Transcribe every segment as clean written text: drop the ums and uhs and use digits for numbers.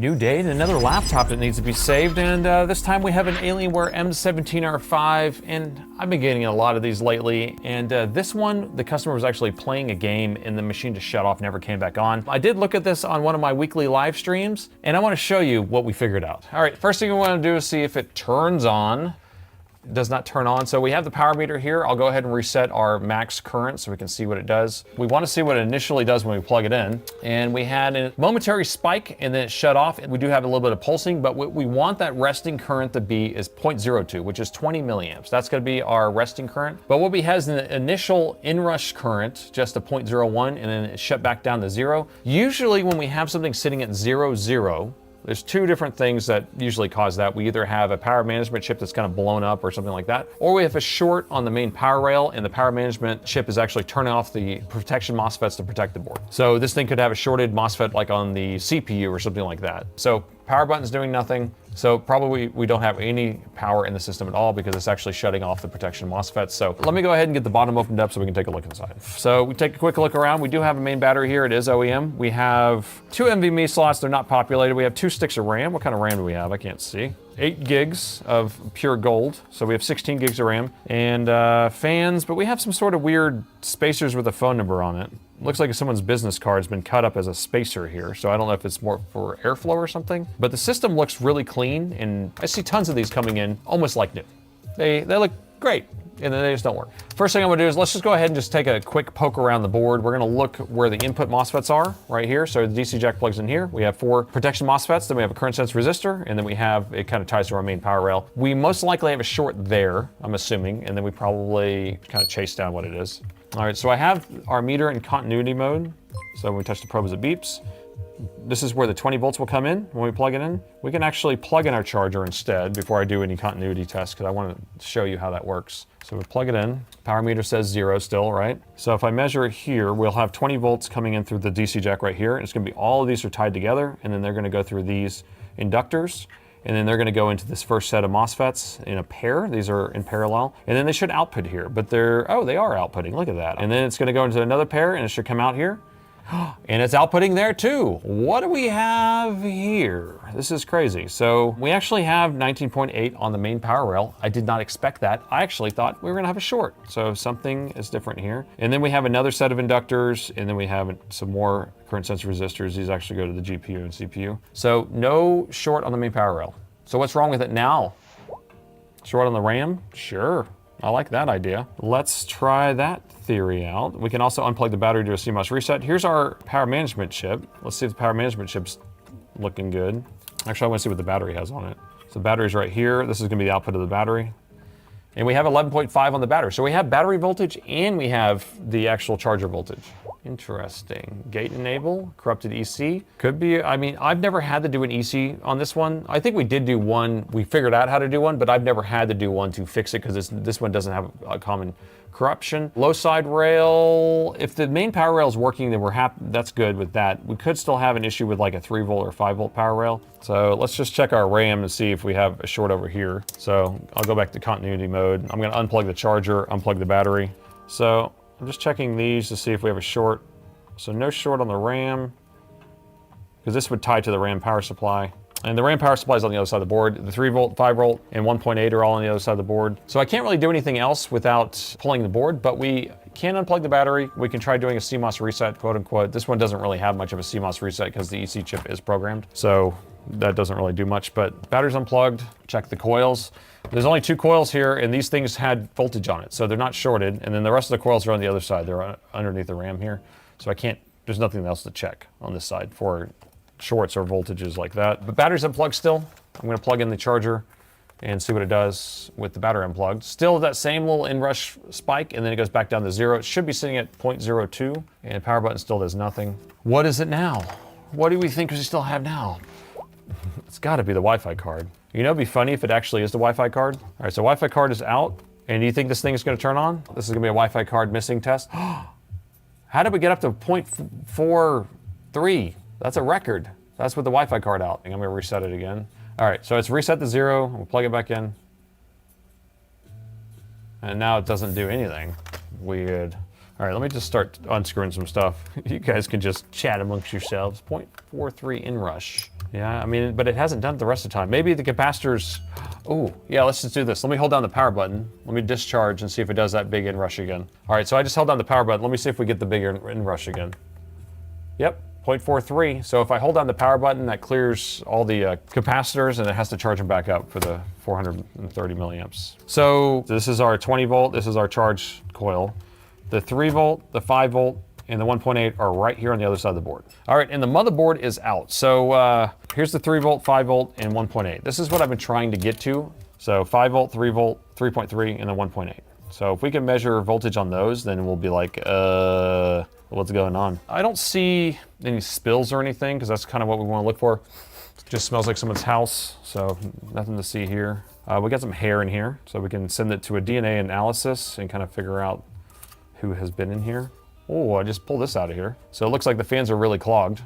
New day and another laptop that needs to be saved, and this time we have an Alienware M17R5, and I've been getting a lot of these lately, and this one, the customer was actually playing a game and the machine just shut off, never came back on. I did look at this on one of my weekly live streams, and I want to show you what we figured out. All right, first thing we want to do is see if it turns on. It does not turn on. So we have the power meter here. I'll go ahead and reset our max current so we can see what it does. We want to see what it initially does when we plug it in. And we had a momentary spike and then it shut off. We do have a little bit of pulsing, but what we want that resting current to be is 0.02, which is 20 milliamps. That's going to be our resting current. But what we have is an initial inrush current, just a 0.01, and then it shut back down to 0. Usually when we have something sitting at 0, there's two different things that usually cause that. We either have a power management chip that's kind of blown up or something like that, or we have a short on the main power rail and the power management chip is actually turning off the protection MOSFETs to protect the board. So this thing could have a shorted MOSFET like on the CPU or something like that. So power button's doing nothing. So probably we don't have any power in the system at all because it's actually shutting off the protection MOSFETs. So let me go ahead and get the bottom opened up so we can take a look inside. So we take a quick look around. We do have a main battery here. It is OEM. We have 2 NVMe slots. They're not populated. We have 2 sticks of RAM. What kind of RAM do we have? I can't see. 8 gigs of pure gold. So we have 16 gigs of RAM and fans, but we have some sort of weird spacers with a phone number on it. Looks like someone's business card's been cut up as a spacer here, so I don't know if it's more for airflow or something. But the system looks really clean, and I see tons of these coming in almost like new. They look great, and then they just don't work. First thing I'm gonna do is let's just go ahead and just take a quick poke around the board. We're gonna look where the input MOSFETs are right here. So the DC jack plugs in here. We have 4 protection MOSFETs, then we have a current sense resistor, and then we have, it kind of ties to our main power rail. We most likely have a short there, I'm assuming, and then we probably kind of chase down what it is. All right, so I have our meter in continuity mode. So when we touch the probe as it beeps. This is where the 20 volts will come in when we plug it in. We can actually plug in our charger instead before I do any continuity tests because I want to show you how that works. So we plug it in. Power meter says 0 still, right? So if I measure it here, we'll have 20 volts coming in through the DC jack right here. And it's going to be all of these are tied together, and then they're going to go through these inductors. And then they're going to go into this first set of MOSFETs in a pair. These are in parallel. And then they should output here, but they are outputting. Look at that. And then it's going to go into another pair and it should come out here. And it's outputting there too. What do we have here? This is crazy. So we actually have 19.8 on the main power rail. I did not expect that. I actually thought we were gonna have a short. So something is different here. And then we have another set of inductors, and then we have some more current sense resistors. These actually go to the GPU and CPU. So no short on the main power rail. So what's wrong with it now? Short on the RAM? Sure. I like that idea. Let's try that theory out. We can also unplug the battery to a CMOS reset. Here's our power management chip. Let's see if the power management chip's looking good. Actually, I want to see what the battery has on it. So the battery's right here. This is gonna be the output of the battery. And we have 11.5 on the battery. So we have battery voltage and we have the actual charger voltage. Interesting. Gate enable, corrupted EC. Could be, I mean, I've never had to do an EC on this one. I think we did do one, we figured out how to do one, but I've never had to do one to fix it because this one doesn't have a common corruption. Low side rail, if the main power rail is working, then we're happy, that's good with that. We could still have an issue with like a 3 volt or 5 volt power rail. So let's just check our RAM and see if we have a short over here. So I'll go back to continuity mode. I'm gonna unplug the charger, unplug the battery. So I'm just checking these to see if we have a short. So no short on the RAM, because this would tie to the RAM power supply. And the RAM power supply is on the other side of the board. The 3 volt, 5 volt, and 1.8 are all on the other side of the board. So I can't really do anything else without pulling the board, but we can unplug the battery. We can try doing a CMOS reset, quote unquote. This one doesn't really have much of a CMOS reset because the EC chip is programmed. So that doesn't really do much, but battery's unplugged. Check the coils. There's only 2 coils here, and these things had voltage on it, so they're not shorted. And then the rest of the coils are on the other side. They're underneath the RAM here. So I can't, there's nothing else to check on this side for shorts or voltages like that. But battery's unplugged still. I'm gonna plug in the charger and see what it does with the battery unplugged. Still that same little inrush spike, and then it goes back down to 0. It should be sitting at 0.02, and power button still does nothing. What is it now? What do we think we still have now? It's gotta be the Wi-Fi card. You know, it'd be funny if it actually is the Wi-Fi card. All right, so Wi-Fi card is out. And do you think this thing is gonna turn on? This is gonna be a Wi-Fi card missing test. How did we get up to 0.43? That's a record. That's with the Wi-Fi card out. I'm gonna reset it again. All right, so it's reset to 0. We'll plug it back in. And now it doesn't do anything. Weird. All right, let me just start unscrewing some stuff. You guys can just chat amongst yourselves. 0.43 inrush. Yeah, I mean, but it hasn't done it the rest of the time. Maybe the capacitors, oh, yeah, let's just do this. Let me hold down the power button. Let me discharge and see if it does that big inrush again. All right, so I just held down the power button. Let me see if we get the big inrush again. Yep, 0.43. So if I hold down the power button, that clears all the capacitors and it has to charge them back up for the 430 milliamps. So this is our 20 volt, this is our charge coil. The 3 volt, the 5 volt, and the 1.8 are right here on the other side of the board. All right, and the motherboard is out. So here's the 3 volt, 5 volt, and 1.8. This is what I've been trying to get to. So 5 volt, 3 volt, 3.3, and then 1.8. So if we can measure voltage on those, then we'll be like, what's going on? I don't see any spills or anything, because that's kind of what we want to look for. It just smells like someone's house, so nothing to see here. We got some hair in here, so we can send it to a DNA analysis and kind of figure out who has been in here. Oh, I just pulled this out of here. So it looks like the fans are really clogged.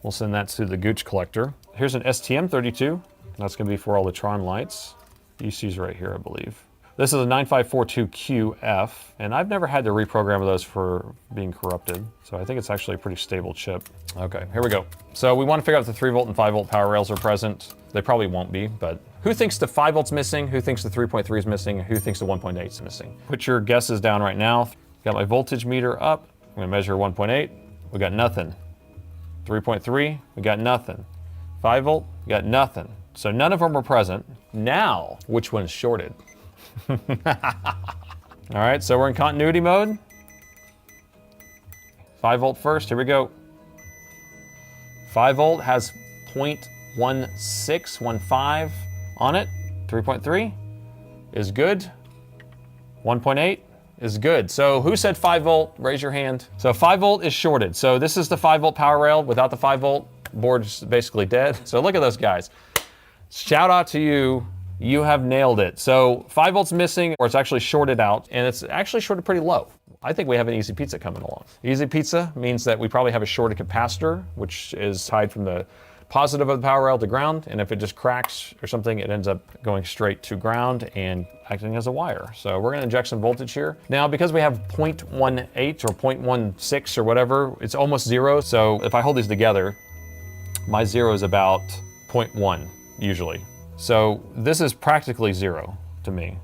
We'll send that to the Gooch collector. Here's an STM32. That's gonna be for all the Tron lights. ECU's right here, I believe. This is a 9542QF, and I've never had to reprogram those for being corrupted. So I think it's actually a pretty stable chip. Okay, here we go. So we wanna figure out if the 3 volt and 5 volt power rails are present. They probably won't be, but who thinks the 5 volt's missing? Who thinks the 3.3 is missing? Who thinks the 1.8 is missing? Put your guesses down right now. Got my voltage meter up. I'm gonna measure 1.8, we got nothing. 3.3, we got nothing. 5 volt, we got nothing. So none of them were present. Now, which one's shorted? All right, so we're in continuity mode. 5 volt first, here we go. 5 volt has 0.1615 on it. 3.3 is good. 1.8 is good. So who said 5 volt? Raise your hand. So 5 volt is shorted. So this is the 5 volt power rail. Without the 5 volt, board's basically dead. So look at those guys. Shout out to you. You have nailed it. So 5 volts missing, or it's actually shorted out, and it's actually shorted pretty low. I think we have an easy pizza coming along. Easy pizza means that we probably have a shorted capacitor, which is tied from the positive of the power rail to ground, and if it just cracks or something, it ends up going straight to ground and acting as a wire. So we're gonna inject some voltage here. Now, because we have 0.18 or 0.16 or whatever, it's almost zero. So if I hold these together, my zero is about 0.1 usually. So this is practically zero to me.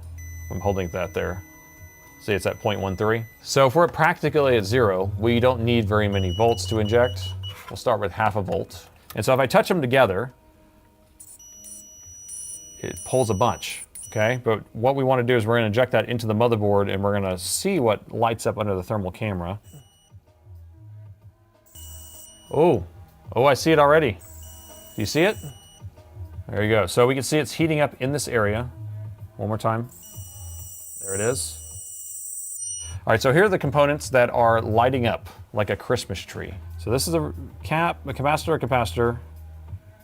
I'm holding that there. See, it's at 0.13. So if we're practically at zero, we don't need very many volts to inject. We'll start with half a volt. And so if I touch them together, it pulls a bunch, okay? But what we want to do is we're going to inject that into the motherboard, and we're going to see what lights up under the thermal camera. Oh, I see it already. Do you see it? There you go. So we can see it's heating up in this area. One more time. There it is. All right, so here are the components that are lighting up like a Christmas tree. So this is a capacitor.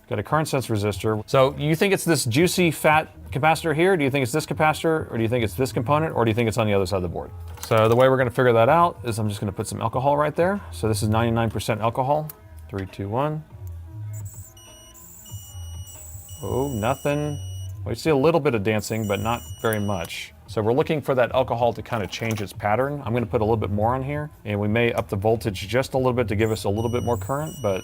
Got a current sense resistor. So you think it's this juicy fat capacitor here? Do you think it's this capacitor? Or do you think it's this component? Or do you think it's on the other side of the board? So the way we're gonna figure that out is I'm just gonna put some alcohol right there. So this is 99% alcohol. 3, 2, 1. Oh, nothing. We see a little bit of dancing, but not very much. So we're looking for that alcohol to kind of change its pattern. I'm gonna put a little bit more on here, and we may up the voltage just a little bit to give us a little bit more current, but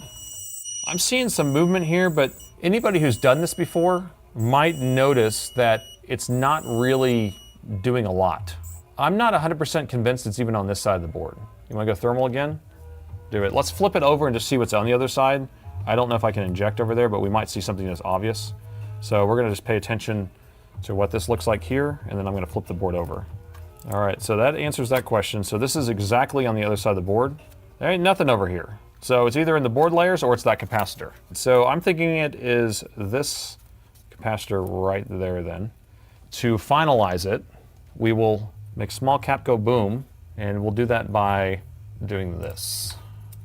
I'm seeing some movement here, but anybody who's done this before might notice that it's not really doing a lot. I'm not 100% convinced it's even on this side of the board. You wanna go thermal again? Do it. Let's flip it over and just see what's on the other side. I don't know if I can inject over there, but we might see something that's obvious. So we're gonna just pay attention to what this looks like here, and then I'm gonna flip the board over. All right, so that answers that question. So this is exactly on the other side of the board. There ain't nothing over here. So it's either in the board layers or it's that capacitor. So I'm thinking it is this capacitor right there then. To finalize it, we will make small cap go boom, and we'll do that by doing this.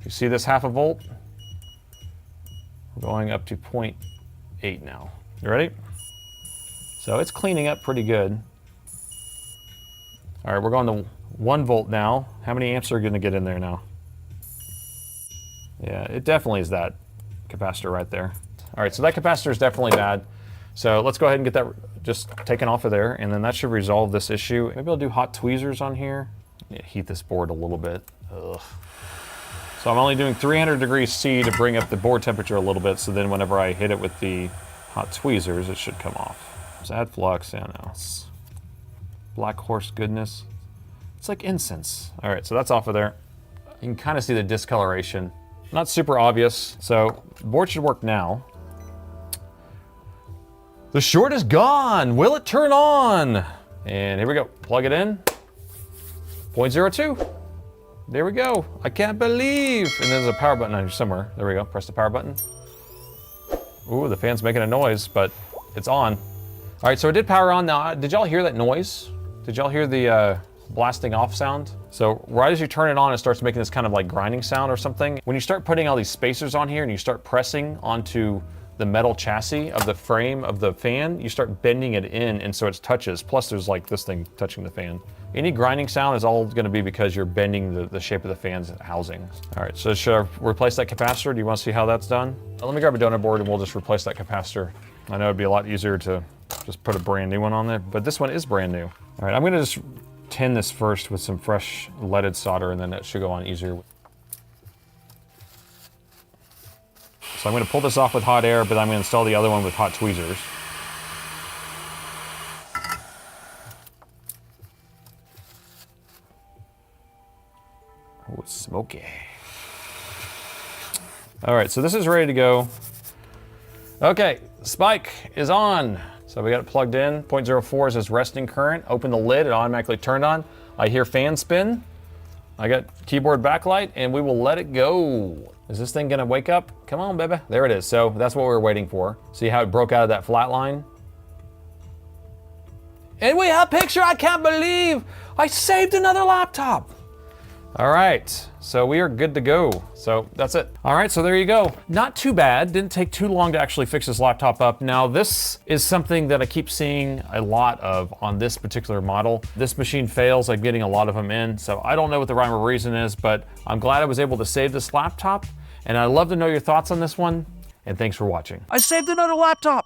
You see this half a volt? We're going up to 0.8 now. You ready? So it's cleaning up pretty good. All right, we're going to 1 volt now. How many amps are gonna get in there now? Yeah, it definitely is that capacitor right there. All right, so that capacitor is definitely bad. So let's go ahead and get that just taken off of there, and then that should resolve this issue. Maybe I'll do hot tweezers on here. Yeah, heat this board a little bit. Ugh. So I'm only doing 300 degrees C to bring up the board temperature a little bit, so then whenever I hit it with the hot tweezers, it should come off. So add flux, yeah, no. It's black horse goodness. It's like incense. All right, so that's off of there. You can kind of see the discoloration. Not super obvious, so the board should work now. The short is gone. Will it turn on? And here we go. Plug it in. 0.02. There we go. I can't believe. And there's a power button on here somewhere. There we go. Press the power button. Ooh, the fan's making a noise, but it's on. All right, so it did power on. Now, did y'all hear that noise? Did y'all hear the blasting off sound? So right as you turn it on, it starts making this kind of like grinding sound or something. When you start putting all these spacers on here and you start pressing onto the metal chassis of the frame of the fan, you start bending it in, and so it touches. Plus there's like this thing touching the fan. Any grinding sound is all gonna be because you're bending the shape of the fan's housing. All right, so should I replace that capacitor? Do you wanna see how that's done? Let me grab a donut board and we'll just replace that capacitor. I know it'd be a lot easier to just put a brand new one on there, but this one is brand new. All right, I'm gonna just tin this first with some fresh leaded solder, and then that should go on easier. So I'm gonna pull this off with hot air, but I'm gonna install the other one with hot tweezers. Oh, it's smoky. All right, so this is ready to go. Okay, spike is on. So we got it plugged in. 0.04 is this resting current. Open the lid, it automatically turned on. I hear fan spin. I got keyboard backlight, and we will let it go. Is this thing gonna wake up? Come on, baby. There it is. So that's what we were waiting for. See how it broke out of that flat line? And we have a picture. I can't believe I saved another laptop. All right, so we are good to go. So that's it. All right, so there you go. Not too bad. Didn't take too long to actually fix this laptop up. Now this is something that I keep seeing a lot of on this particular model. This machine fails, I'm getting a lot of them in. So I don't know what the rhyme or reason is, but I'm glad I was able to save this laptop. And I'd love to know your thoughts on this one. And thanks for watching. I saved another laptop.